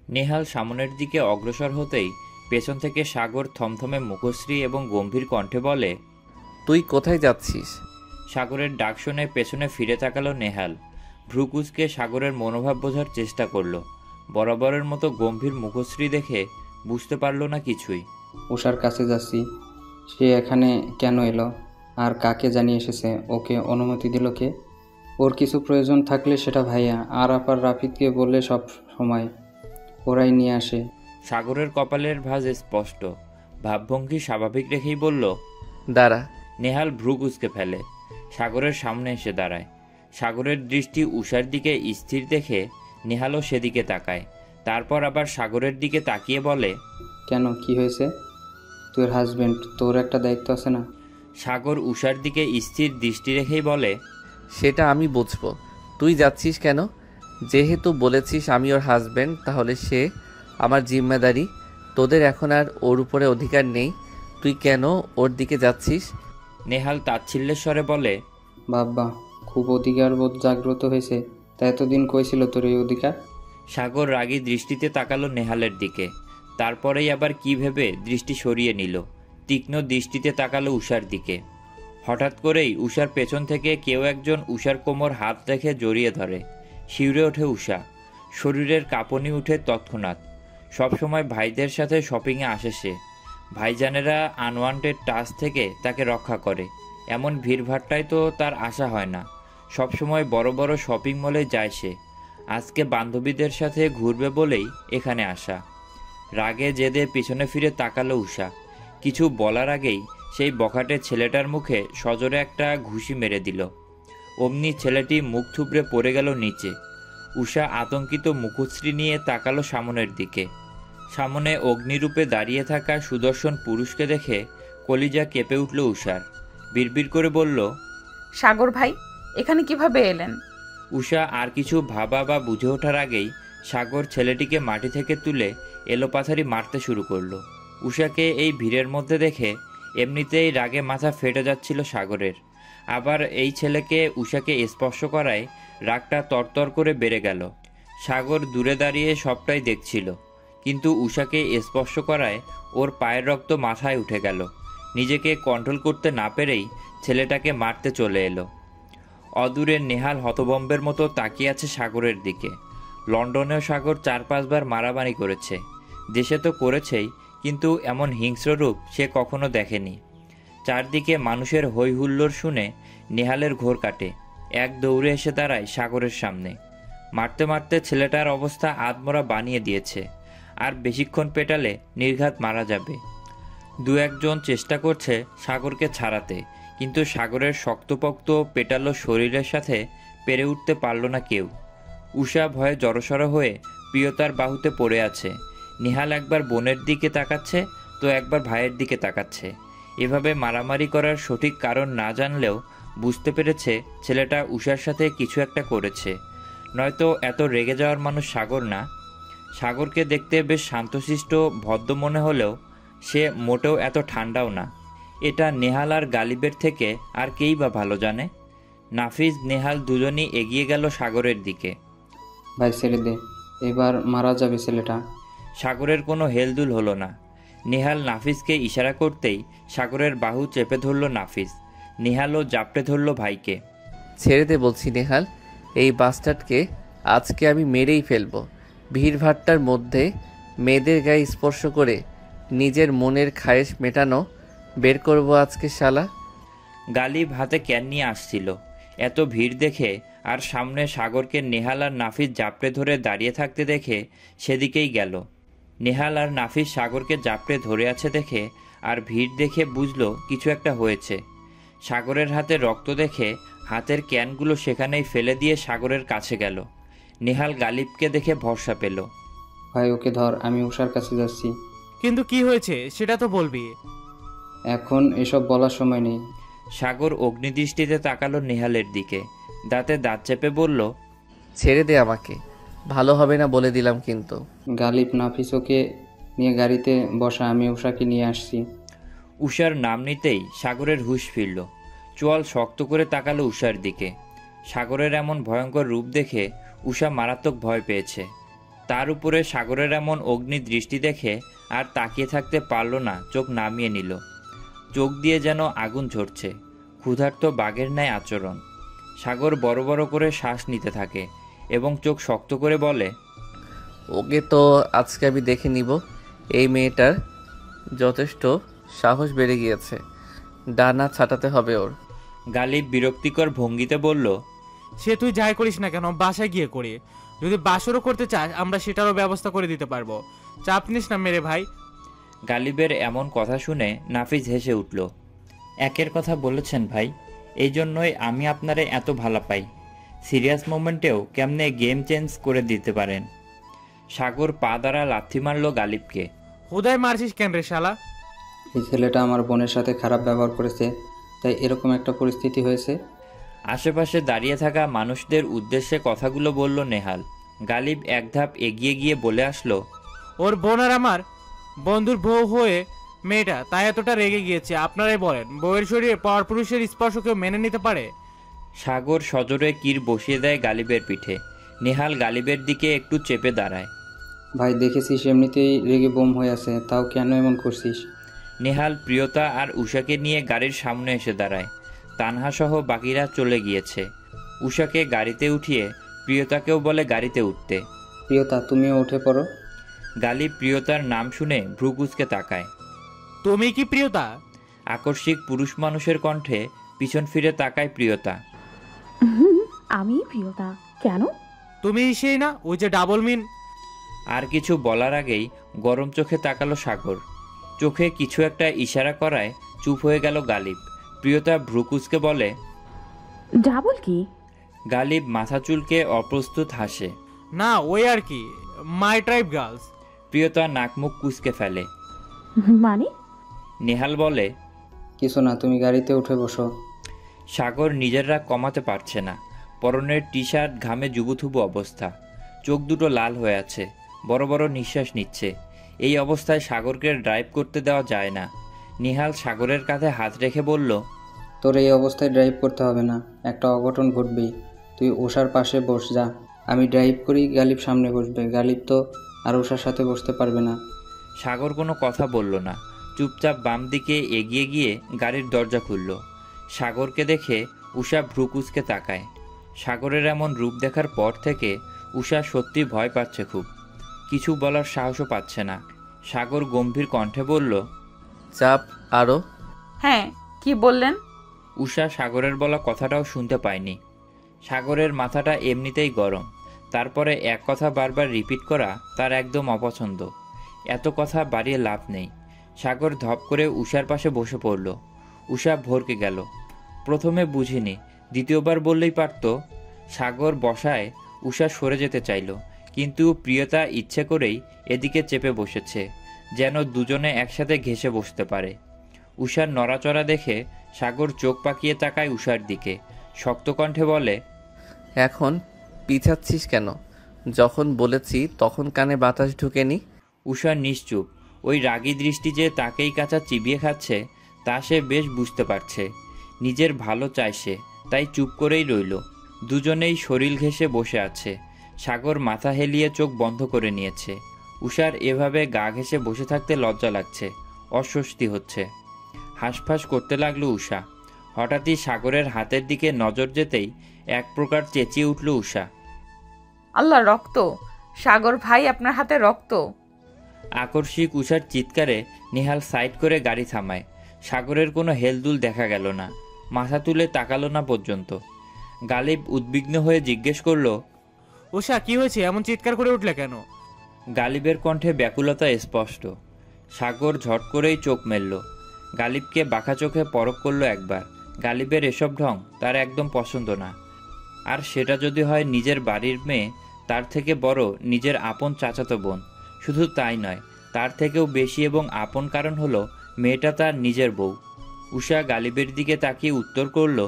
নেহাল সামনের দিকে অগ্রসর হতেই পেছন থেকে সাগর থমথমে মুখশ্রী এবং গম্ভীর কণ্ঠে বলে, তুই কোথায় যাচ্ছিস? সাগরের ডাক শুনে পেছনে ফিরে তাকালো নেহাল। ভ্রুকুচকে সাগরের মনোভাব বোঝার চেষ্টা করলো। বরাবরের মতো গম্ভীর মুখশ্রী দেখে বুঝতে পারল না কিছুই। উষার কাছে যাচ্ছি। সে এখানে কেন এলো আর কাকে জানিয়ে এসেছে? ওকে অনুমতি দিল কে? ওর কিছু প্রয়োজন থাকলে সেটা ভাইয়া আর আপার রাফিদকে বললে সব সময় ওরাই নিয়ে আসে। সাগরের কপালের ভাঁজ স্পষ্ট। ভাবভঙ্গি স্বাভাবিক রেখেই বলল, দাঁড়া। নেহাল ভ্রু কুঁচকে ফেলে। সাগরের সামনে এসে দাঁড়ায়। সাগরের দৃষ্টি উষার দিকে স্থির দেখে নেহালও সেদিকে তাকায়। তারপর আবার সাগরের দিকে তাকিয়ে বলে, কেন, কি হয়েছে? তোর হাজবেন্ড, তোর একটা দায়িত্ব আছে না? সাগর উষার দিকে স্থির দৃষ্টি রেখেই বলে, সেটা আমি বুঝবো। তুই যাচ্ছিস কেন? যেহেতু বলেছিস আমি ওর হাজব্যান্ড, তাহলে সে আমার জিম্মেদারি। তোদের এখন আর ওর উপরে অধিকার নেই। তুই কেন ওর দিকে যাচ্ছিস? নেহাল তাচ্ছিল্যের স্বরে বলে, বাবা, খুব অধিকার বোধ জাগ্রত হয়েছে। তা এতদিন কই ছিল তোর এই অধিকার? সাগর রাগী দৃষ্টিতে তাকালো নেহালের দিকে। তারপরেই আবার কি ভেবে দৃষ্টি সরিয়ে নিল। তীক্ষ্ণ দৃষ্টিতে তাকালো উষার দিকে। হঠাৎ করেই উষার পেছন থেকে কেউ একজন উষার কোমর হাত রেখে জড়িয়ে ধরে। শিউরে ওঠে উষা। শরীরের কাঁপুনি উঠে তৎক্ষণাৎ। সবসময় ভাইদের সাথে শপিংয়ে আসে সে। ভাইজানেরা আনওয়ান্টেড টাচ থেকে তাকে রক্ষা করে, এমন ভিড়ভাট্টায় তো তার আশা হয় না। সবসময় বড় বড় শপিং মলে যায় সে। আজকে বান্ধবীদের সাথে ঘুরবে বলেই এখানে আসা। রাগে জেদে পিছনে ফিরে তাকালো উষা। কিছু বলার আগেই সেই বখাটে ছেলেটার মুখে সজোরে একটা ঘুষি মেরে দিল। অমনি ছেলেটি মুখ থুবড়ে পড়ে গেল নিচে। উষা আতঙ্কিত মুখশ্রী নিয়ে তাকালো সামনের দিকে। সামনে অগ্নিরূপে দাঁড়িয়ে থাকা সুদর্শন পুরুষকে দেখে কলিজা কেঁপে উঠল উষার। বিড়বিড় করে বলল, সাগর ভাই, এখানে কিভাবে এলেন? উষা আর কিছু ভাবা বা বুঝে ওঠার আগেই সাগর ছেলেটিকে মাটি থেকে তুলে এলোপাথারি মারতে শুরু করলো। উষাকে এই ভিড়ের মধ্যে দেখে এমনিতেই রাগে মাথা ফেটে যাচ্ছিল সাগরের। আবার এই ছেলেকে উষাকে স্পর্শ করায় রাগটা তরতর করে বেড়ে গেল। সাগর দূরে দাঁড়িয়ে সবটাই দেখছিল, কিন্তু উষাকে স্পর্শ করায় ওর পায়ের রক্ত মাথায় উঠে গেল। নিজেকে কন্ট্রোল করতে না পেরেই ছেলেটাকে মারতে চলে এলো। অদূরে নেহাল হতবম্বের মতো তাকিয়ে আছে সাগরের দিকে। লন্ডনেও সাগর 4-5 বার মারামারি করেছে। দেশে তো করেছেই, কিন্তু এমন হিংস্র রূপ সে কখনো দেখেনি। চারদিকে মানুষের হই হুল্লোড় শুনে নেহালের ঘোর কাটে। এক দৌড়ে এসে দাঁড়ায় সাগরের সামনে। মারতে মারতে ছেলেটার অবস্থা আধমরা বানিয়ে দিয়েছে। আর বেশিক্ষণ পেটালে নির্ঘাত মারা যাবে। দু একজন চেষ্টা করছে সাগরকে ছাড়াতে, কিন্তু সাগরের শক্তপোক্ত পেটালো শরীরের সাথে পেরে উঠতে পারল না কেউ। উষা ভয়ে জড়সড় হয়ে প্রিয়তার বাহুতে পড়ে আছে। নেহাল একবার বোনের দিকে তাকাচ্ছে তো একবার ভাইয়ের দিকে তাকাচ্ছে। এভাবে মারামারি করার সঠিক কারণ না জানলেও বুঝতে পেরেছে ছেলেটা উষার সাথে কিছু একটা করেছে, নয়তো এত রেগে যাওয়ার মানুষ সাগর না। সাগরকে দেখতে বেশ শান্তশিষ্ট ভদ্র মনে হলেও সে মোটেও এত ঠান্ডাও না। এটা নেহাল আর গালিবের থেকে আর কেই বা ভালো জানে। নাফিজ নেহাল দুজনই এগিয়ে গেল সাগরের দিকে। ভাই ছেড়ে দে, এবার মারা যাবে ছেলেটা। সাগরের কোনো হেলদুল হলো না। নেহাল নাফিজকে ইশারা করতেই সাগরের বাহু চেপে ধরল নাফিজ। নেহালও জাপটে ধরল ভাইকে। ছেড়ে দে বলছি নেহাল। এই বাস্টার্ডকে আজকে আমি মেরেই ফেলবো। ভিড়ভাট্টার মধ্যে মেয়েদের গায়ে স্পর্শ করে নিজের মনের খায়েশ মেটানো বের করবো আজকে শালা। গালিব হাতে ক্যান নিয়ে আসছিল। এত ভিড় দেখে আর সামনে সাগরকে নেহাল আর নাফিজ জাপটে ধরে দাঁড়িয়ে থাকতে দেখে সেদিকেই গেল। নেহাল আর নাফিজ সাগরকে জাপটে ধরে আছে দেখে আর ভিড় দেখে বুঝলো কিছু একটা হয়েছে। সাগরের হাতে রক্ত দেখে হাতের ক্যানগুলো সেখানেই ফেলে দিয়ে সাগরের কাছে গেল। নেহাল গালিবকে দেখে ভরসা পেল। ভাই ওকে ধর, আমি উষার কাছে যাচ্ছি। কিন্তু কি হয়েছে সেটা তো বলবি। এখন এসব বলার সময় নেই। সাগর অগ্নিদৃষ্টিতে তাকালো নেহালের দিকে। দাঁতে দাঁত চেপে বলল, ছেড়ে দে আমাকে, ভালো হবে না বলে দিলাম কিন্তু। গালিব, নাফিস ওকে নিয়ে গাড়িতে বসা, আমি উষাকে নিয়ে আসছি। উষার নাম নিতেই সাগরের হুঁশ ফিরল। চোয়াল শক্ত করে তাকালো উষার দিকে। সাগরের এমন ভয়ঙ্কর রূপ দেখে উষা মারাত্মক ভয় পেয়েছে। তার উপরে সাগরের এমন অগ্নি দৃষ্টি দেখে আর তাকিয়ে থাকতে পারল না, চোখ নামিয়ে নিল। চোখ দিয়ে যেন আগুন ঝরছে, ক্ষুধার্ত বাঘের ন্যায় আচরণ। সাগর বড় বড় করে শ্বাস নিতে থাকে এবং চোখ শক্ত করে বলে, ওকে তো আজকে আমি দেখে নিব। এই মেয়েটার যথেষ্ট সাহস বেড়ে গিয়েছে, ডানা ছাটাতে হবে ওর। গালিব বিরক্তিকর ভঙ্গিতে বলল, সে তুই যাই করিস না কেন, বাসায় গিয়ে করি। যদি বাসরও করতে চাস আমরা সেটারও ব্যবস্থা করে দিতে পারবো। চাপ নিস না মেরে ভাই। গালিবের এমন কথা শুনে নাফিজ হেসে উঠল। একের কথা বলেছেন ভাই, এই জন্যই আমি আপনারে এত ভালো পাই। সিরিয়াস মোমেন্টেও কেমনে গেম চেঞ্জ করে দিতে পারেন। সাগর পা দ্বারা লাথি মারল গালিবকে। হুদায় মারছিস কেন রে শালা? এই ছেলেটা আমার বোনের সাথে খারাপ ব্যবহার করেছে, তাই এরকম একটা পরিস্থিতি হয়েছে। আশেপাশে দাঁড়িয়ে থাকা মানুষদের উদ্দেশ্যে কথাগুলো বলল নেহাল। গালিব এক ধাপ এগিয়ে গিয়ে বলে আসলো, ওর বোন আর আমার বন্ধুর বউ হয়ে মেয়েটা তাই এতটা রেগে গিয়েছে। আপনারাই বলেন, বউয়ের শরীরে পরপুরুষের স্পর্শ কেউ মেনে নিতে পারে? সাগর সজোরে কির বসিয়ে দেয় গালিবের পিঠে। নেহাল গালিবের দিকে একটু চেপে দাঁড়ায়। ভাই দেখেছিস এমনিতেই রেগে বোম হয়ে আছে, তাও কেন এমন করছিস? নেহাল প্রিয়তা আর উষাকে নিয়ে গাড়ির সামনে এসে দাঁড়ায়। তানহাসহ বাকিরা চলে গিয়েছে। উষাকে গাড়িতে উঠিয়ে প্রিয়তাকেও বলে গাড়িতে উঠতে। প্রিয়তা, তুমিও উঠে পড়ো। গালিব প্রিয়তার নাম শুনে ভ্রুকুচকে তাকায়। তুমি কি প্রিয়তা? আকস্মিক পুরুষ মানুষের কণ্ঠে পিছন ফিরে তাকায় প্রিয়তা। আমি প্রিয়তা, কেন? তুমি সেই না, ওই যে ডাবল মিন। আর কিছু বলার আগেই গরম চোখে তাকালো সাগর। চোখে কিছু একটা ইশারা করায় চুপ হয়ে গেল গালিব। প্রিয়তা ভ্রুকুচকে বলে, ডাবল কি? গালিব মাথা চুলকে অপ্রস্তুত হাসে। না, ওই আর কি, মাই ট্রাইব গার্লস। প্রিয়তা নাক মুখ কুচকে ফেলে। মানে? নেহাল বলে, কিছু না, তুমি গাড়িতে উঠে বসো। সাগর নিজের রাগ কমাতে পারছে না। পরনের টি শার্ট ঘামে জুবুথুবু অবস্থা, চোখ দুটো লাল হয়ে আছে, বড় বড় নিঃশ্বাস নিচ্ছে। এই অবস্থায় সাগরকে ড্রাইভ করতে দেওয়া যায় না। নিহাল সাগরের কাঁধে হাত রেখে বলল, তোর এই অবস্থায় ড্রাইভ করতে হবে না, একটা অঘটন ঘটবেই। তুই ওষার পাশে বস যা, আমি ড্রাইভ করি, গালিব সামনে বসবে। গালিব তো আর ওষার সাথে বসতে পারবে না। সাগর কোনো কথা বলল না, চুপচাপ বাম দিকে এগিয়ে গিয়ে গাড়ির দরজা খুলল। সাগরকে দেখে উষা ভ্রুকুচকে তাকায়। সাগরের এমন রূপ দেখার পর থেকে উষা সত্যি ভয় পাচ্ছে খুব, কিছু বলার সাহসও পাচ্ছে না। সাগর গম্ভীর কণ্ঠে বলল, চাপ আরও। হ্যাঁ, কি বললেন? উষা সাগরের বলা কথাটাও শুনতে পায়নি। সাগরের মাথাটা এমনিতেই গরম, তারপরে এক কথা বারবার রিপিট করা তার একদম অপছন্দ। এত কথা বাড়িয়ে লাভ নেই। সাগর ধপ করে উষার পাশে বসে পড়ল। উষা ভরকে গেল। প্রথমে বুঝিনি, দ্বিতীয়বার বললেই পারত। সাগর বসায় উষা সরে যেতে চাইল, কিন্তু প্রিয়তা ইচ্ছে করেই এদিকে চেপে বসেছে, যেন দুজনে একসাথে ঘেঁষে বসতে পারে। উষার নড়াচড়া দেখে সাগর চোখ পাকিয়ে তাকায় উষার দিকে, শক্ত কণ্ঠে বলে, এখন পিছাচ্ছিস কেন? যখন বলেছি তখন কানে বাতাস ঢুকেনি। উষা নিশ্চুপ। ওই রাগী দৃষ্টি যে তাকেই কাঁচা চিবিয়ে খাচ্ছে তা সে বেশ বুঝতে পারছে। নিজের ভালো চায় সে, তাই চুপ করেই রইল। দুজনেই শরীর ঘেঁষে বসে আছে। সাগর মাথা হেলিয়ে চোখ বন্ধ করে নিয়েছে। উষার এভাবে গা ঘেঁষে বসে থাকতে লজ্জা লাগছে, অস্বস্তি হচ্ছে। হাঁসফাঁস করতে লাগলো উষা। হঠাৎই সাগরের হাতের দিকে নজর যেতেই এক প্রকার চেঁচিয়ে উঠল উষা। আল্লাহ, রক্ত! সাগর ভাই, আপনার হাতে রক্ত! আকস্মিক উষার চিৎকারে নেহাল সাইড করে গাড়ি থামায়। সাগরের কোনো হেলদুল দেখা গেল না, মাথা তুলে তাকালো না পর্যন্ত। গালিব উদ্বিগ্ন হয়ে জিজ্ঞেস করল, উষা, কি হয়েছে? এমন চিৎকার করে উঠলে কেন? গালিবের কণ্ঠে ব্যাকুলতা স্পষ্ট। সাগর ঝট করেই চোখ মেলল। গালিবকে বাঁকা চোখে পরখ করল একবার। গালিবের এসব ঢং তার একদম পছন্দ না। আর সেটা যদি হয় নিজের বাড়ির মেয়ে, তার থেকে বড় নিজের আপন চাচাতো বোন। শুধু তাই নয়, তার থেকেও বেশি এবং আপন কারণ হলো মেয়েটা তার নিজের বউ। উষা গালিবের দিকে তাকিয়ে উত্তর করল,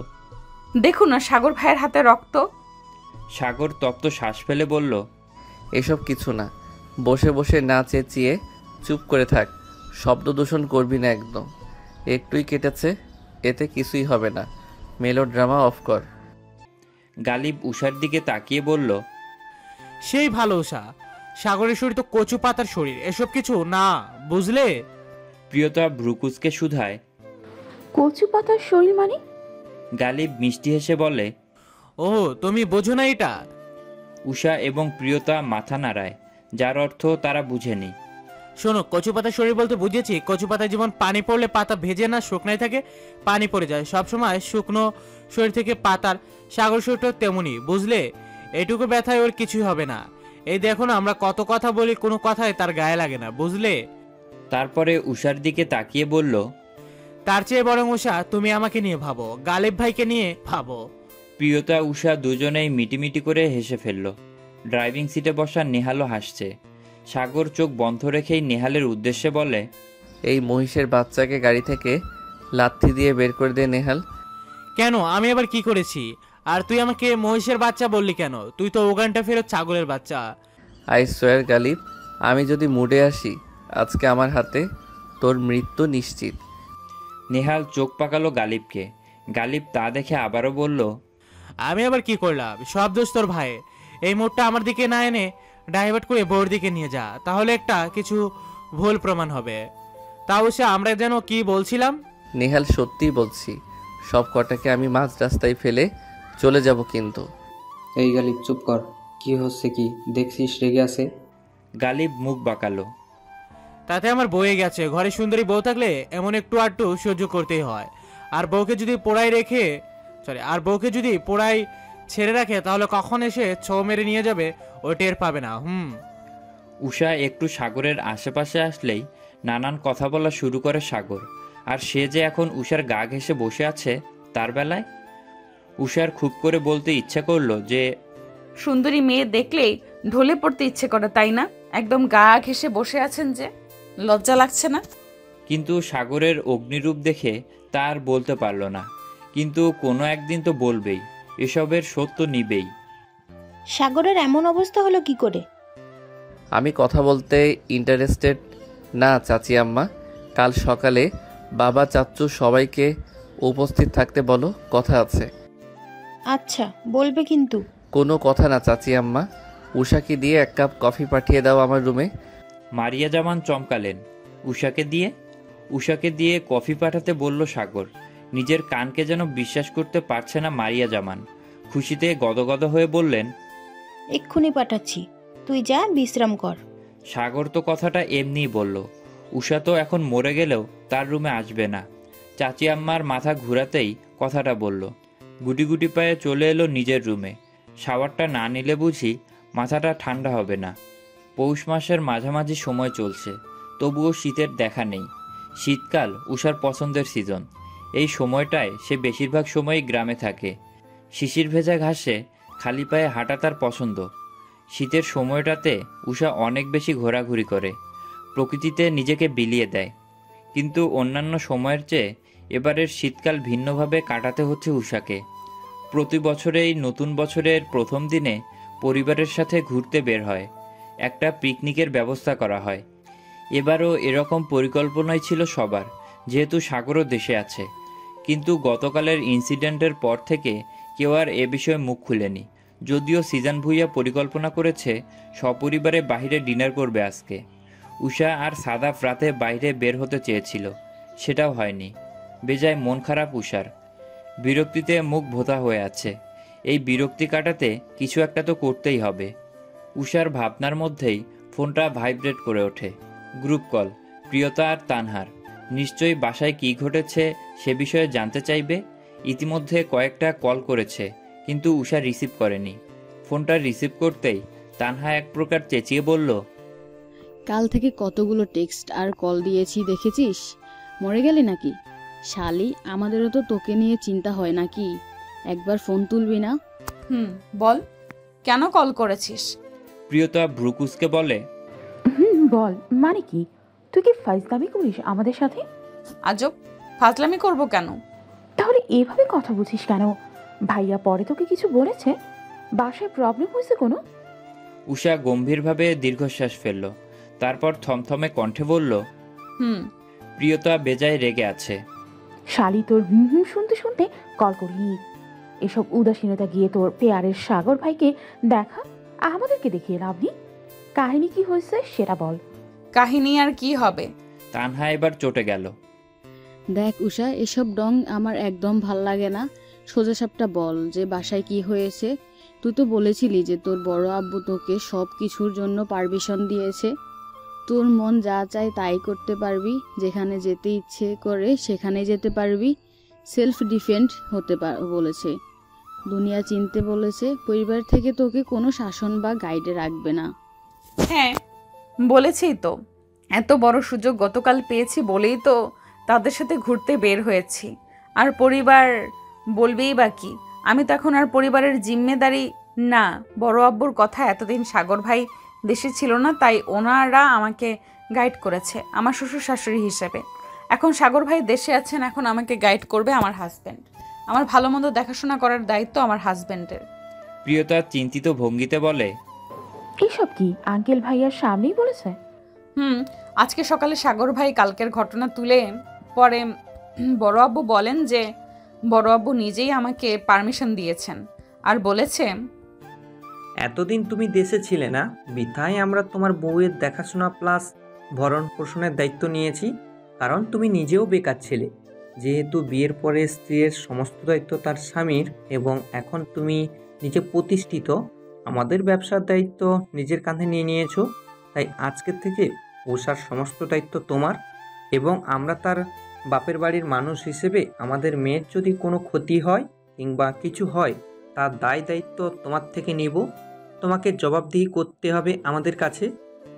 দেখুন না সাগর ভাইয়ের হাতে রক্ত। সাগর তপ্ত শ্বাস ফেলে বলল, এসব কিছু না, বসে বসে না চেঁচিয়ে চুপ করে থাক, শব্দ দূষণ করবি না একদম। একটুই কেটেছে, এতে কিছুই হবে না, মেলোড্রামা অফ কর। গালিব উষার দিকে তাকিয়ে বলল, সেই ভালো উষা, সাগরের শরীর তো কচু পাতার শরীর, এসব কিছু না, বুঝলে? প্রিয়তা ভ্রুকুচকে শুধায়। কচু পাতার শরীর মানে? গালিব মিষ্টি হেসে বলে। ও, তুমি বোঝো না এটা? উষা এবং প্রিয়তা মাথা নাড়ায়, যার অর্থ তারা বুঝেনি। শোনো, কচু পাতার শরীর বলতে বুঝেছি কচু পাতায় যেমন পানি পড়লে পাতা ভেজে না শুকনায় থাকে, পানি পড়ে যায় সবসময় শুকনো শরীর থেকে পাতার। সাগর শরীরটা তেমনি, বুঝলে? এটুকু ব্যথায় ওর কিছুই হবে না। এই দেখো না, আমরা কত কথা বলি, কোনো কথাই তার গায়ে লাগে না, বুঝলে? তারপরে উষার দিকে তাকিয়ে বলল। তার চেয়ে বরং উষা, তুমি আমাকে নিয়ে ভাবো, গালিব ভাইকে নিয়ে ভাবো। প্রিয়তা উষা দুজনেই মিটিমিটি করে হেসে ফেলল। ড্রাইভিং সিটে বসা নেহালও হাসছে। সাগর চোখ বন্ধ রেখেই নেহালের উদ্দেশ্যে বলে। এই মহিষের বাচ্চাকে গাড়ি থেকে লাথি দিয়ে বের করে দে নেহাল। কেন, আমি আবার কি করেছি? আর তুই আমাকে মহিষের বাচ্চা বললি কেন? তুই তো ওগানটা ফেরত ছাগলের বাচ্চা। আই সোয়ার গালিব, আমি যদি মুডে আসি আজকে আমার হাতে তোর মৃত্যু নিশ্চিত। নেহাল চোখ পাকালো গালিবকে। গালিব তা দেখে আবারও বলল। আমি আবার কি করলাম? সব দোষ তোর ভাই। এই মোড়টা আমার দিকে না এনে ডাইভার্ট করে বউর দিকে নিয়ে যা, তাহলে একটা কিছু ভুল প্রমাণ হবে। তাও সে আমরা যেন কি বলছিলাম। নেহাল, সত্যিই বলছি, সব কটাকে আমি মাঝ রাস্তায় ফেলে চলে যাব কিন্তু। এই গালিব চুপ কর, কি হচ্ছে কি দেখছিস রেগে আছে? গালিব মুখ বাঁকালো। তাতে আমার বয়ে গেছে, ঘরে সুন্দরী বউ থাকলে এমন একটু আধটু সহ্য করতেই হয়। আর বউকে যদি পোড়াই ছেড়ে রাখে, তাহলে কখন এসে ছৌ মেরে নিয়ে যাবে ও টের পাবে না। উষা একটু সাগরের আশেপাশে আসলেই নানান কথা বলা শুরু করে সাগর। আর সে যে এখন উষার গা ঘেঁষে বসে আছে তার বেলায়। উষার খুব করে বলতে ইচ্ছা করলো যে, সুন্দরী মেয়ে দেখলেই ঢলে পড়তে ইচ্ছে করে, তাই না? একদম গা ঘেঁষে বসে আছেন যে, লজ্জা লাগছে না? কিন্তু সাগরের অগ্নিরূপ দেখে তার বলতে পারল না। কিন্তু কোনো একদিন তো বলবেই, এসবের সত্য নিবেই। সাগরের এমন অবস্থা হলো কি করে? আমি কথা বলতে ইন্টারেস্টেড না চাচি আম্মা। কাল সকালে বাবা চাচ্চু সবাইকে উপস্থিত থাকতে বলো, কথা আছে। আচ্ছা, বলবে কিন্তু। কোনো কথা না চাচি আম্মা। উষাকে দিয়ে এক কাপ কফি পাঠিয়ে দাও আমার রুমে। মারিয়া জামান চমকালেন। উষাকে দিয়ে কফি পাঠাতে বলল সাগর। নিজের কানকে যেন বিশ্বাস করতে পারছে না মারিয়া জামান। খুশিতে গদগদ হয়ে বললেন, এক্ষুনি পাঠাচ্ছি, তুই যা বিশ্রাম কর। সাগর তো কথাটা এমনিই বলল। উষা তো এখন মরে গেলেও তার রুমে আসবে না। চাচি আম্মার মাথা ঘুরাতেই কথাটা বলল। গুটি গুটি পায়ে চলে এলো নিজের রুমে। শাওয়ারটা না নিলে বুঝি মাথাটা ঠান্ডা হবে না। পৌষ মাসের মাঝামাঝি সময় চলছে, তবুও শীতের দেখা নেই। শীতকাল উষার পছন্দের সিজন। এই সময়টায় সে বেশিরভাগ সময়ই গ্রামে থাকে। শিশির ভেজা ঘাসে খালি পায়ে হাঁটা তার পছন্দ। শীতের সময়টাতে উষা অনেক বেশি ঘোরাঘুরি করে, প্রকৃতিতে নিজেকে বিলিয়ে দেয়। কিন্তু অন্যান্য সময়ের চেয়ে এবারের শীতকাল ভিন্নভাবে কাটাতে হচ্ছে উষাকে। প্রতি বছরেই নতুন বছরের প্রথম দিনে পরিবারের সাথে ঘুরতে বের হয়, একটা পিকনিকের ব্যবস্থা করা হয়। এবারও এরকম পরিকল্পনাই ছিল সবার, যেহেতু সাগরও দেশে আছে। কিন্তু গতকালের ইনসিডেন্টের পর থেকে কেউ আর এ বিষয়ে মুখ খুলেনি। যদিও সিজন ভুইয়া পরিকল্পনা করেছে সপরিবারে বাইরে ডিনার করবে আজকে। উষা আর সাদাফ রাতে বাইরে বের হতে চেয়েছিল, সেটাও হয়নি। বেজায় মন খারাপ উষার। বিরক্তিতে মুখ ভোঁতা হয়ে আছে। এই বিরক্তি কাটাতে কিছু একটা তো করতেই হবে। উষার ভাবনার মধ্যেই ফোনটা ভাইব্রেট করে ওঠে। গ্রুপ কল, প্রিয়তা আর তানহার। নিশ্চয়ই বাসায় কী ঘটেছে সে বিষয়ে জানতে চাইবে। ইতিমধ্যে কয়েকটা কল করেছে, কিন্তু উষা রিসিভ করেনি। ফোনটা রিসিভ করতেই তানহা এক প্রকার চেঁচিয়ে বলল, কাল থেকে কতগুলো টেক্সট আর কল দিয়েছি দেখেছিস? মরে গেলি নাকি? শালি, আমাদেরও তো তোকে নিয়ে চিন্তা হয় নাকি? একবার ফোন তুলবি না? বল, কেন কল করেছিস? প্রিয়তা ব্রুকুসকে বলে, বল, মানে কি? তুই কি ফাইজলামি করিস আমাদের সাথে? আজব, ফাজলামি করব কেন? তাহলে এভাবে কথা বুঝিস কেন? ভাইয়া পরে তোকে কিছু বলেছে? বাসায় প্রবলেম হয়েছে কোনো? উষা গম্ভীরভাবে দীর্ঘশ্বাস ফেলল। তারপর থমথমে কণ্ঠে বলল, প্রিয়তা বেজায় রেগে আছে। শালি, তোর হুম হুম শুনতে শুনতে কল করিনি। এসব উদাসীনতা গিয়ে তোর পেয়ারের সাগর ভাইকে দেখা, আমাদেরকে দেখিয়ে লাভ নেই। কাহিনী কি হয়েছে সেটা বল। কাহিনী আর কি হবে? তানহা এবার চটে গেল। দেখ উষা, এসব ডং আমার একদম ভাল লাগে না। সোজাসাপটা বল যে বাসায় কি হয়েছে। তুই তো বলেছিলি যে তোর বড় আব্বু তোকে সব কিছুর জন্য পারমিশন দিয়েছে। তোর মন যা চায় তাই করতে পারবি, যেখানে যেতে ইচ্ছে করে সেখানে যেতে পারবি, সেলফ ডিফেন্ড হতে বলেছে, দুনিয়া চিনতে বলেছে, পরিবার থেকে তোকে কোনো শাসন বা গাইডে রাখবে না। হ্যাঁ, বলেছেই তো। এত বড় সুযোগ গতকাল পেয়েছি বলেই তো তাদের সাথে ঘুরতে বের হয়েছি। আর পরিবার বলবেই বা কি? আমি তো এখন আর পরিবারের জিম্মেদারি না। বড় আব্বুর কথা, এতদিন সাগর ভাই দেশে ছিল না, তাই ওনারা আমাকে গাইড করেছে আমার শ্বশুর শাশুড়ি হিসেবে। এখন সাগর ভাই দেশে আছেন, এখন আমাকে গাইড করবে আমার হাজব্যান্ড। আমার ভালো মন্দ দেখাশোনা করার দায়িত্ব আমার হাজব্যান্ডের। প্রিয়তা চিন্তিত ভঙ্গিতে বলে, এইসব কি আঙ্কেল ভাইয়ার সামনেই বলেছে? আজকে সকালে সাগর ভাই কালকের ঘটনা তুলে পরে বড় আব্বু বলেন যে বড় আব্বু নিজেই আমাকে পারমিশন দিয়েছেন আর বলেছে, এতদিন তুমি দেশে ছিলে না, বিধায় আমরা তোমার বউয়ের দেখাশোনা প্লাস ভরণ পোষণের দায়িত্ব নিয়েছি। কারণ তুমি নিজেও বেকার ছিলে, যেহেতু বিয়ের পরে স্ত্রীর সমস্ত দায়িত্ব তার স্বামীর এবং এখন তুমি নিজে প্রতিষ্ঠিত, আমাদের ব্যবসার দায়িত্ব নিজের কাঁধে নিয়ে নিয়েছো। তাই আজকের থেকে উষার সমস্ত দায়িত্ব তোমার, এবং আমরা তার বাপের বাড়ির মানুষ হিসেবে আমাদের মেয়ের যদি কোনো ক্ষতি হয় কিংবা কিছু হয়, তার দায় দায়িত্ব তোমার থেকে নিব। তোমাকে জবাবদিহি করতে হবে আমাদের কাছে।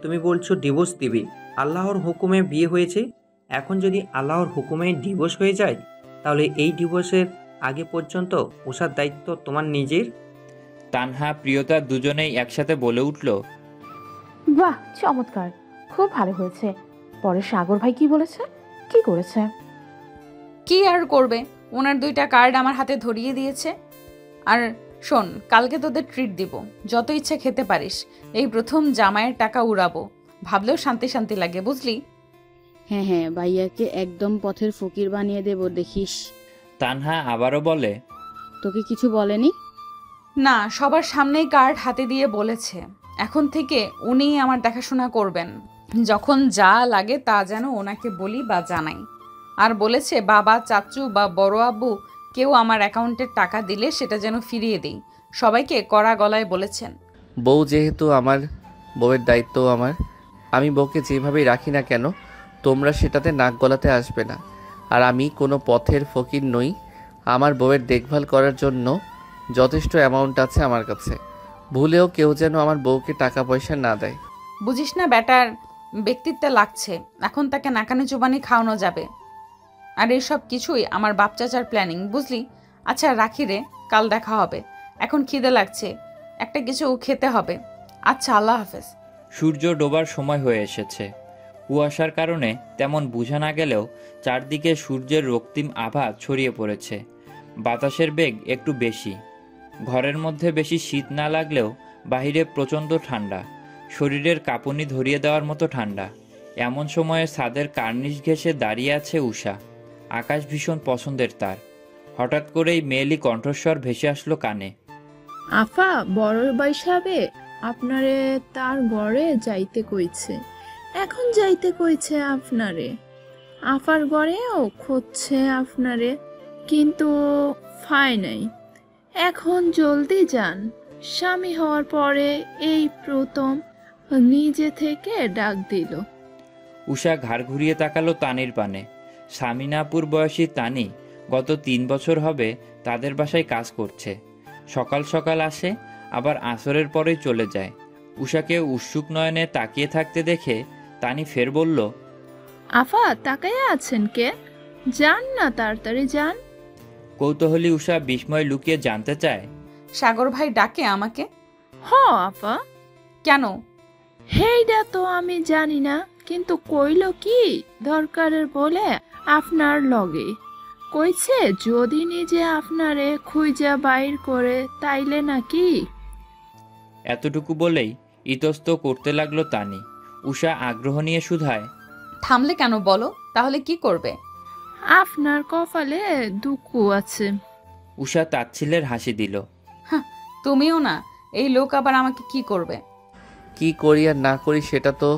তুমি বলছো ডিভোর্স দিবে, আল্লাহর হুকুমে বিয়ে হয়েছে। এখন যদি আল্লাহর হুকুমে ডিভোর্স হয়ে যায়, তাহলে এই ডিভোর্সের আগে পর্যন্ত উষার দায়িত্ব তোমার নিজের। তানহা প্রিয়তা দুজনেই একসাথে বলে উঠল, বাহ, চমৎকার, খুব ভালো হয়েছে। পরে সাগর ভাই কি বলেছে, কি করেছে? কি আর করবে, ওনার 2টা কার্ড আমার হাতে ধরিয়ে দিয়েছে। আর শোন, কালকে তোদের ট্রিট দিব, যত ইচ্ছে খেতে পারিস। এই প্রথম জামাইয়ের টাকা উড়াবো, ভাবলেও শান্তি শান্তি লাগে, বুঝলি? হ্যাঁ হ্যাঁ, ভাইয়াকে একদম পথের ফকির বানিয়ে দেব, দেখিস। তানহা আবারও বলে, তোকে কিছু বলেনি? না, সবার সামনেই কার্ড হাতে দিয়ে বলেছে এখন থেকে উনিই আমার দেখাশোনা করবেন, যখন যা লাগে তা যেন ওনাকে বলি বা জানাই। আর বলেছে বাবা, চাচু বা বড় আব্বু কেউ আমার অ্যাকাউন্টের টাকা দিলে সেটা যেন ফিরিয়ে দিই। সবাইকে কড়া গলায় বলেছেন। বউ যেহেতু আমার, বউয়ের দায়িত্বও আমার। আমি বউকে যেভাবেই রাখি না কেন, তোমরা সেটাতে নাক গলাতে আসবে না। আর আমি কোনো পথের ফকির নই। আমার বউয়ের দেখভাল করার জন্য যথেষ্ট অ্যামাউন্ট আছে আমার কাছে। ভুলেও কেউ যেন আমার বউকে টাকা পয়সা না দেয়। বুঝিস না, ব্যাটার ব্যক্তিত্বে লাগছে, এখন তাকে নাকানি চুবানি খাওয়ানো যাবে। আর এইসব কিছুই আমার বাপ চাচার প্ল্যানিং, বুঝলি? আচ্ছা রাখি রে, কাল দেখা হবে। এখন খিদে লাগছে, একটা কিছু খেতে হবে। আচ্ছা, আল্লাহ হাফেজ। সূর্য ডোবার সময় হয়ে এসেছে। কুয়াশার কারণে তেমন বোঝা না গেলেও চারদিকে সূর্যের রক্তিম আভা ছড়িয়ে পড়েছে। বাতাসের বেগ একটু বেশি। ঘরের মধ্যে বেশি শীত না লাগলেও বাহিরে প্রচণ্ড ঠান্ডা, শরীরের কাঁপুনি ধরিয়ে দেওয়ার মতো ঠান্ডা। এমন সময়ে ছাদের কার্নিশ ঘেঁষে দাঁড়িয়ে আছে উষা। আকাশ ভীষণ পছন্দের তার। হঠাৎ করেই মেয়েলি কণ্ঠস্বর ভেসে আসলো কানে, আফা, বড় ভাই সাহেবে আপনারে তার ঘরে যাইতে কইছে। এখন যাইতে কইছে আপনারে। আফার ঘরেও খুঁজছে আপনারে, কিন্তু পায় নাই। এখন জলদি যান। স্বামী হওয়ার পরে এই প্রথম নিজে থেকে ডাক দিল। উষা ঘাড় ঘুরিয়ে তাকালো তানির পানে। স্বামীনাপুর বয়সী তানি গত 3 বছর হবে তাদের বাসায় কাজ করছে। সকাল সকাল আসে, আবার আসরের পরেই চলে যায়। উষাকে উৎসুক নয়নে তাকিয়ে থাকতে দেখে তানি ফের বলল, আফা, তাকাইয়া আছেন কে? যান না, তাড়াতাড়ি যান। কৌতূহলী উষা বিস্ময় লুকিয়ে জানতে চায়, সাগর ভাই ডাকে আমাকে? হ আফা। কেন? হেইডা তো আমি জানি না, কিন্তু কইল কি দরকারের বলে আপনার লগে কইছে যদি নিজে আপনারে খুঁজা বাইর করে তাইলে নাকি। এতটুকু বলেই ইতস্ত করতে লাগলো তানি। উষা আগ্রহ নিয়ে শুধায়, থামলে কেন বলো, তাহলে কি করবে? আপনার কপালে দুঃখ আছে। উষা তাচ্ছিল্যের হাসি দিল। তুমিও না, এই লোক আবার আমাকে কি করবে? কি করি আর না করি সেটা তো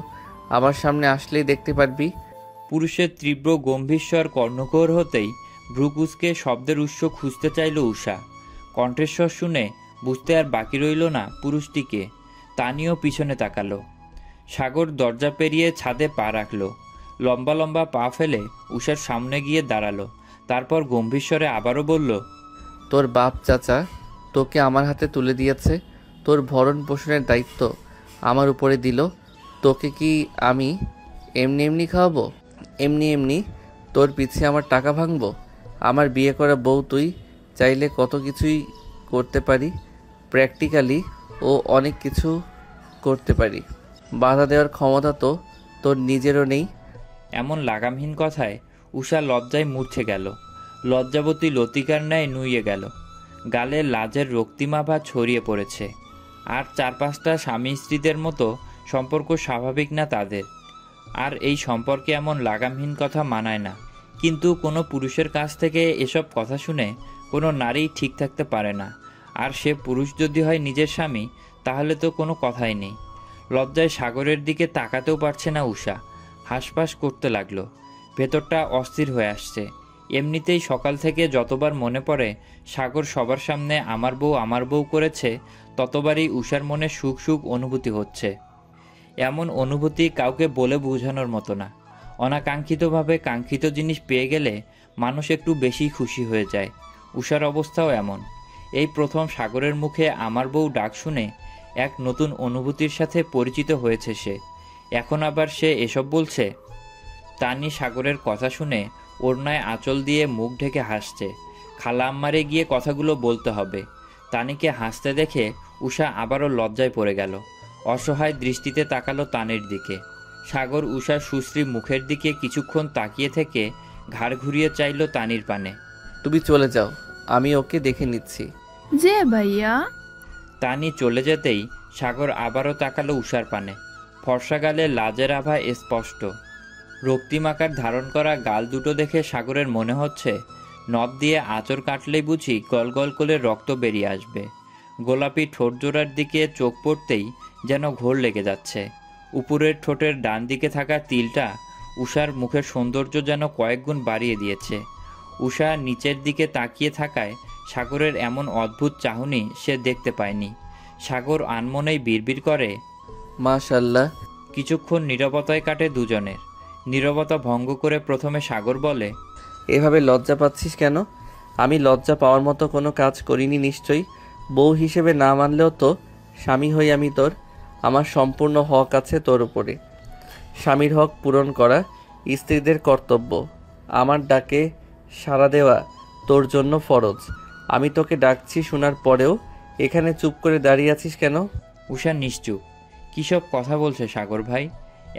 আমার সামনে আসলেই দেখতে পারবি। পুরুষের তীব্র গম্ভীর স্বর কর্ণকোর হতেই ভ্রুকুচকে শব্দের উৎস খুঁজতে চাইল উষা। কণ্ঠস্বর শুনে বুঝতে আর বাকি রইল না পুরুষটিকে। তানিও পিছনে তাকালো। সাগর দরজা পেরিয়ে ছাদে পা রাখল। লম্বা লম্বা পা ফেলে উষার সামনে গিয়ে দাঁড়ালো। তারপর গম্ভীর স্বরে আবারও বলল, তোর বাপ চাচা তোকে আমার হাতে তুলে দিয়েছে, তোর ভরণ পোষণের দায়িত্ব আমার উপরে দিল। তোকে কি আমি এমনি এমনি খাওয়াবো? এমনি এমনি তোর পিছে আমার টাকা ভাঙবো? আমার বিয়ে করা বউ তুই চাইলে কত কিছুই করতে পারি, প্র্যাকটিক্যালি ও অনেক কিছু করতে পারি। বাধা দেওয়ার ক্ষমতা তো তোর নিজেরও নেই। এমন লাগামহীন কথায় উষা লজ্জায় মূর্ছে গেল। লজ্জাবতী লতিকার ন্যায় নুইয়ে গেল। গালে লাজের রক্তিমাভা ছড়িয়ে পড়েছে। আর 4-5টা স্বামী স্ত্রীদের মতো সম্পর্ক স্বাভাবিক না তাদের। আর এই সম্পর্কে এমন লাগামহীন কথা মানায় না। কিন্তু কোনো পুরুষের কাছ থেকে এসব কথা শুনে কোনো নারী ঠিক থাকতে পারে না। আর সে পুরুষ যদি হয় নিজের স্বামী, তাহলে তো কোনো কথাই নেই। লজ্জায় সাগরের দিকে তাকাতেও পারছে না উষা। হাঁসফাঁস করতে লাগলো। ভেতরটা অস্থির হয়ে আসছে। এমনিতেই সকাল থেকে যতবার মনে পড়ে সাগর সবার সামনে আমার বউ করেছে, ততবারই উষার মনে সুখ সুখ অনুভূতি হচ্ছে। এমন অনুভূতি কাউকে বলে বোঝানোর মতো না। অনাকাঙ্ক্ষিতভাবে কাঙ্ক্ষিত জিনিস পেয়ে গেলে মানুষ একটু বেশি খুশি হয়ে যায়। উষার অবস্থাও এমন। এই প্রথম সাগরের মুখে আমার বউ ডাক শুনে এক নতুন অনুভূতির সাথে পরিচিত হয়েছে সে। এখন আবার সে এসব বলছে। তানি সাগরের কথা শুনে ওড়নায় আঁচল দিয়ে মুখ ঢেকে হাসছে। খালা আম্মারে গিয়ে কথাগুলো বলতে হবে। তানিকে হাসতে দেখে উষা আবারও লজ্জায় পড়ে গেল। অসহায় দৃষ্টিতে তাকালো তানির দিকে। সাগর উষার সুশ্রী মুখের দিকে কিছুক্ষণ তাকিয়ে থেকে ঘাড় ঘুরিয়ে চাইল তানির পানে। তুমি চলে যাও, আমি ওকে দেখে নিচ্ছি। যে ভাইয়া। তানি চলে যেতেই সাগর আবারও তাকালো উষার পানে। ফর্সা গালে লাজের আভা স্পষ্ট। রক্তিমাকার ধারণ করা গাল দুটো দেখে সাগরের মনে হচ্ছে নখ দিয়ে আঁচড় কাটলেই বুঝি গল গল করে রক্ত বেরিয়ে আসবে। গোলাপি ঠোঁট জোড়ার দিকে চোখ পড়তেই যেন ঘোর লেগে যাচ্ছে। উপরের ঠোঁটের ডান দিকে থাকা তিলটা উষার মুখের সৌন্দর্য যেন কয়েক গুণ বাড়িয়ে দিয়েছে। উষা নিচের দিকে তাকিয়ে থাকায় সাগরের এমন অদ্ভুত চাহনি সে দেখতে পায়নি। সাগর আনমনেই বিড়বিড় করে, মাশাআল্লাহ। কিছুক্ষণ নীরবতায় কাটে দুজনের। নীরবতা ভঙ্গ করে প্রথমে সাগর বলে, এভাবে লজ্জা পাচ্ছিস কেন? আমি লজ্জা পাওয়ার মতো কোনো কাজ করিনি নিশ্চয়ই। বউ হিসেবে না মানলেও তো স্বামী হই আমি তোর। আমার সম্পূর্ণ হক আছে তোর উপরে। স্বামীর হক পূরণ করা স্ত্রীদের কর্তব্য। আমার ডাকে সাড়া দেওয়া তোর জন্য ফরজ। আমি তোকে ডাকছি শোনার পরেও এখানে চুপ করে দাঁড়িয়ে আছিস কেন? উষা নিশ্চুপ। কী সব কথা বলছে সাগর ভাই?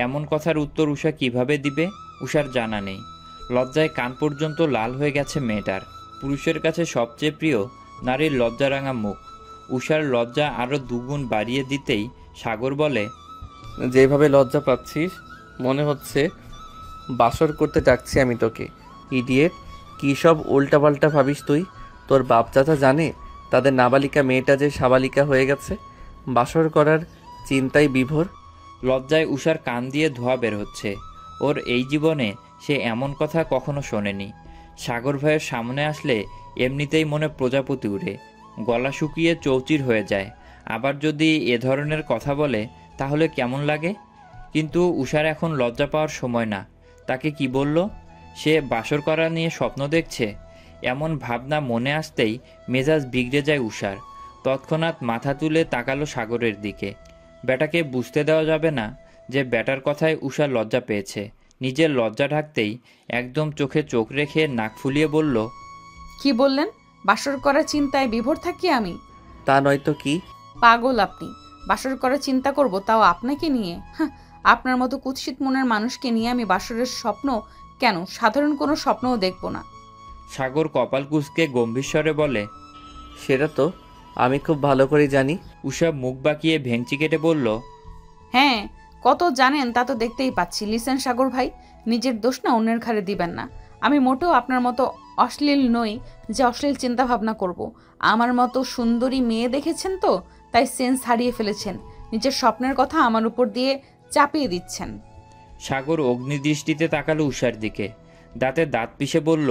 এমন কথার উত্তর উষা কিভাবে দিবে উষার জানা নেই। লজ্জায় কান পর্যন্ত লাল হয়ে গেছে মেয়েটার। পুরুষের কাছে সবচেয়ে প্রিয় নারীর লজ্জারাঙা মুখ। উষার লজ্জা আরও দুগুণ বাড়িয়ে দিতেই সাগর বলে, যেভাবে লজ্জা পাচ্ছিস মনে হচ্ছে বাসর করতে ডাকছি আমি তোকে। ইডিয়েট, কী সব উল্টাপাল্টা ভাবিস তুই? তোর বাপ চাচা জানে তাদের নাবালিকা মেয়েটা যে সাবালিকা হয়ে গেছে? বাসর করার চিন্তায় বিভোর। লজ্জায় উষার কান দিয়ে ধোঁয়া বের হচ্ছে। ওর এই জীবনে সে এমন কথা কখনো শোনেনি। সাগর ভাইয়ের সামনে আসলে এমনিতেই মনে প্রজাপতি উড়ে, গলা শুকিয়ে চৌচির হয়ে যায়। আবার যদি এ ধরনের কথা বলে তাহলে কেমন লাগে? কিন্তু উষার এখন লজ্জা পাওয়ার সময় না। তাকে কি বলল? সে বাসর করা নিয়ে স্বপ্ন দেখছে। এমন ভাবনা মনে আসতেই মেজাজ বিগড়ে যায় উষার। তৎক্ষণাৎ মাথা তুলে তাকালো সাগরের দিকে। বেটাকে বুঝতে দেওয়া যাবে না যে বেটার কথায় উষা লজ্জা পেয়েছে। নিজের লজ্জা ঢাকতেই একদম চোখে চোখ রেখে নাক ফুলিয়ে বলল, কি বললেন? বাসর করার চিন্তায় বিভোর থাকি আমি? তা নয়তো কি? পাগল আপনি। বাসর করার চিন্তা করব, তাও আপনাকে নিয়ে? আপনার মতো কুৎসিত মনের মানুষকে নিয়ে আমি বাসরের স্বপ্ন কেন, সাধারণ কোনো স্বপ্নও দেখব না। সাগর কপাল কুঁচকে গম্ভীর স্বরে বলে, সেটা তো আমি খুব ভালো করে জানি। উষা মুখ বাঁকিয়ে ভেঙচি কেটে বলল, হ্যাঁ, কত জানেন তা তো দেখতেই পাচ্ছি। লিসেন সাগর ভাই, নিজের দোষ না অন্যের ঘাড়ে দিবেন না। আমি মোটেও আপনার মতো অশ্লীল নই যে অশ্লীল চিন্তা ভাবনা করব। আমার মতো সুন্দরী মেয়ে দেখেছেন তো, তাই সেন্স হারিয়ে ফেলেছেন। নিজের স্বপ্নের কথা আমার উপর দিয়ে চাপিয়ে দিচ্ছেন। সাগর অগ্নিদৃষ্টিতে তাকালো উষার দিকে, দাঁতে দাঁত পিষে বলল,